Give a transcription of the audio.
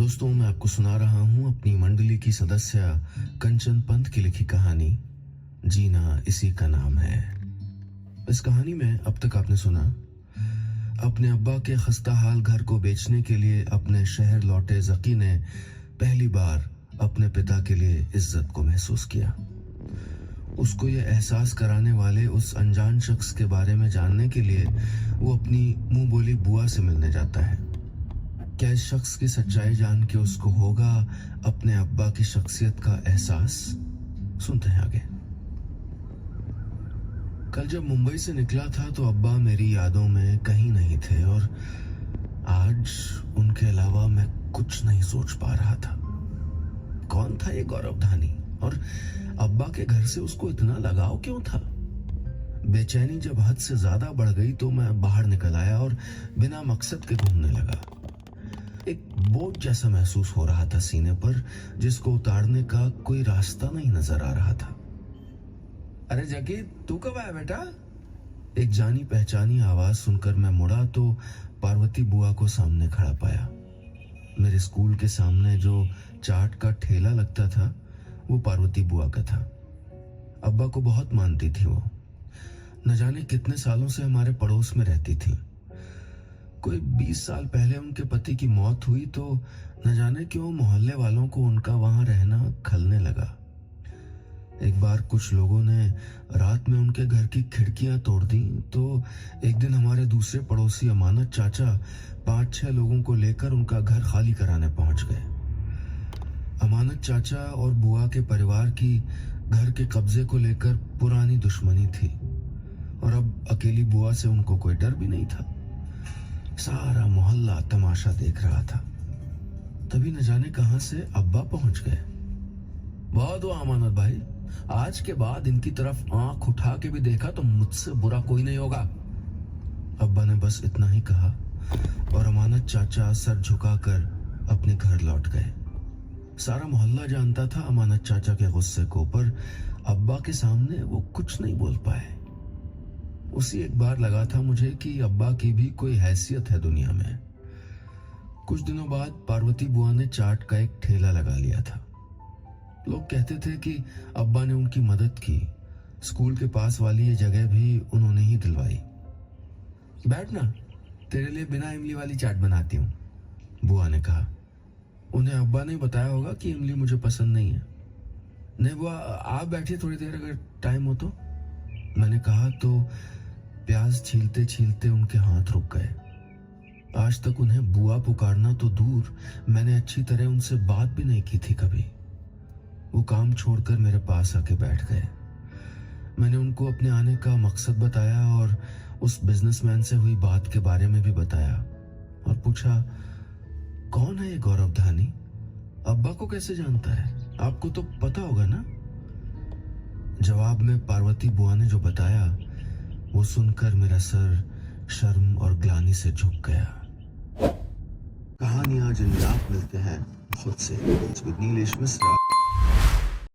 दोस्तों, मैं आपको सुना रहा हूं अपनी मंडली की सदस्य कंचन पंत की लिखी कहानी जीना इसी का नाम है। इस कहानी में अब तक आपने सुना अपने अब्बा के खस्ता हाल घर को बेचने के लिए अपने शहर लौटे जकी ने पहली बार अपने पिता के लिए इज्जत को महसूस किया। उसको ये एहसास कराने वाले उस अनजान शख्स के बारे में जानने के लिए वो अपनी मुंह बोली बुआ से मिलने जाता है। क्या इस शख्स की सच्चाई जान के उसको होगा अपने अब्बा की शख्सियत का एहसास? सुनते हैं आगे। कल जब मुंबई से निकला था तो अब्बा मेरी यादों में कहीं नहीं थे और आज उनके अलावा मैं कुछ नहीं सोच पा रहा था। कौन था ये गौरव धानी और अब्बा के घर से उसको इतना लगाव क्यों था? बेचैनी जब हद से ज्यादा बढ़ गई तो मैं बाहर निकल आया और बिना मकसद के घूमने लगा। एक बोझ जैसा महसूस हो रहा था सीने पर, जिसको उतारने का कोई रास्ता नहीं नजर आ रहा था। अरे जगी, तू कब आया बेटा? एक जानी पहचानी आवाज सुनकर मैं मुड़ा तो पार्वती बुआ को सामने खड़ा पाया। मेरे स्कूल के सामने जो चाट का ठेला लगता था वो पार्वती बुआ का था। अब्बा को बहुत मानती थी वो। न जाने कितने सालों से हमारे पड़ोस में रहती थी। कोई 20 साल पहले उनके पति की मौत हुई तो न जाने क्यों मोहल्ले वालों को उनका वहां रहना खलने लगा। एक बार कुछ लोगों ने रात में उनके घर की खिड़कियां तोड़ दी तो एक दिन हमारे दूसरे पड़ोसी अमानत चाचा 5-6 लोगों को लेकर उनका घर खाली कराने पहुंच गए। अमानत चाचा और बुआ के परिवार की घर के कब्जे को लेकर पुरानी दुश्मनी थी और अब अकेली बुआ से उनको कोई डर भी नहीं था। सारा मोहल्ला तमाशा देख रहा था। तभी न जाने कहां से अब्बा पहुंच गए। बहुत हुआ अमानत भाई, आज के बाद इनकी तरफ आंख उठा के भी देखा तो मुझसे बुरा कोई नहीं होगा। अब्बा ने बस इतना ही कहा और अमानत चाचा सर झुकाकर अपने घर लौट गए। सारा मोहल्ला जानता था अमानत चाचा के गुस्से को, पर अब्बा के सामने वो कुछ नहीं बोल पाए। उसी एक बार लगा था मुझे कि अब्बा की भी कोई हैसियत है दुनिया में। कुछ दिनों बाद पार्वती बुआ ने चाट का एक ठेला लगा लिया था। लोग कहते थे कि अब्बा ने उनकी मदद की। स्कूल के पास वाली ये जगह भी उन्होंने ही दिलवाई। बैठ ना, तेरे लिए बिना इमली वाली चाट बनाती हूँ, बुआ ने कहा। उन्हें अब्बा ने बताया होगा कि इमली मुझे पसंद नहीं है। नहीं बुआ, आप बैठिए थोड़ी देर अगर टाइम हो तो, मैंने कहा तो प्याज छीलते छीलते उनके हाथ रुक गए। आज तक उन्हें बुआ पुकारना तो दूर, मैंने अच्छी तरह उनसे बात भी नहीं की थी कभी। वो काम छोड़कर मेरे पास आके बैठ गए। मैंने उनको अपने आने का मकसद बताया और उस बिजनेसमैन से हुई बात के बारे में भी बताया और पूछा, कौन है ये गौरव धानी? अब्बा को कैसे जानता है? आपको तो पता होगा ना? जवाब में पार्वती बुआ ने जो बताया वो सुनकर मेरा सर शर्म और ग्लानि से झुक गया। कहानियां जिनमें आप मिलते हैं खुद से, नीलेश मिश्रा।